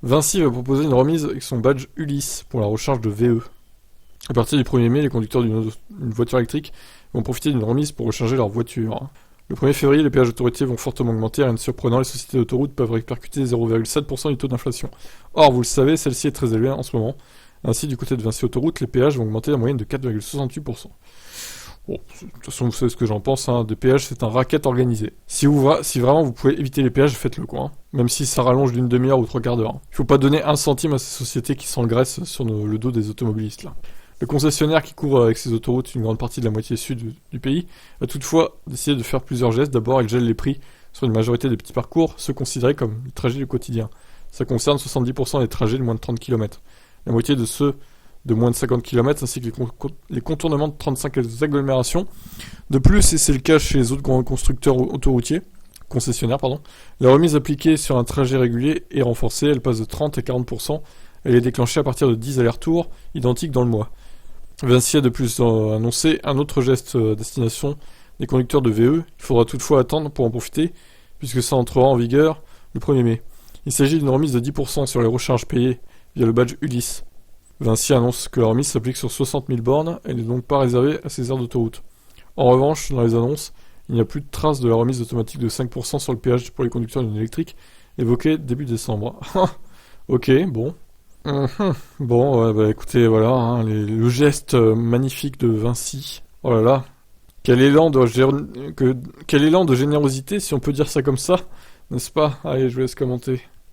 Vinci va proposer une remise avec son badge Ulysse pour la recharge de VE. À partir du 1er mai, les conducteurs d'une voiture électrique vont profiter d'une remise pour recharger leur voiture. Le 1er février, les péages autoroutiers vont fortement augmenter, rien de surprenant, les sociétés d'autoroutes peuvent répercuter 0,7% du taux d'inflation. Or, vous le savez, celle-ci est très élevée en ce moment. Ainsi, du côté de Vinci Autoroute, les péages vont augmenter en moyenne de 4,68%. Bon, de toute façon, vous savez ce que j'en pense, hein. Des péages, c'est un racket organisé. Si vraiment vous pouvez éviter les péages, faites-le, quoi. Hein. Même si ça rallonge d'une demi-heure ou 3/4 d'heure. Il faut pas donner un centime à ces sociétés qui s'engraissent sur le dos des automobilistes, là. Le concessionnaire qui couvre avec ses autoroutes une grande partie de la moitié sud du pays a toutefois décidé de faire plusieurs gestes. D'abord, il gèle les prix sur une majorité des petits parcours, ceux considérés comme les trajets du quotidien. Ça concerne 70% des trajets de moins de 30 km. La moitié de ceux de moins de 50 km, ainsi que les contournements de 35 agglomérations. De plus, et c'est le cas chez les autres grands constructeurs concessionnaires, la remise appliquée sur un trajet régulier est renforcée, elle passe de 30 à 40%, elle est déclenchée à partir de 10 allers-retours identiques dans le mois. Vinci a de plus annoncé un autre geste à destination des conducteurs de VE. Il faudra toutefois attendre pour en profiter, puisque ça entrera en vigueur le 1er mai. Il s'agit d'une remise de 10% sur les recharges payées via le badge Ulysse. Vinci annonce que la remise s'applique sur 60 000 bornes et n'est donc pas réservée à ces aires d'autoroute. En revanche, dans les annonces, il n'y a plus de trace de la remise automatique de 5% sur le péage pour les conducteurs d'une électrique, évoquée début décembre. Ok, bon. Bon, ouais, bah écoutez, voilà, hein, le geste magnifique de Vinci. Oh là là. Quel élan de générosité, si on peut dire ça comme ça, n'est-ce pas? Allez, je vous laisse commenter.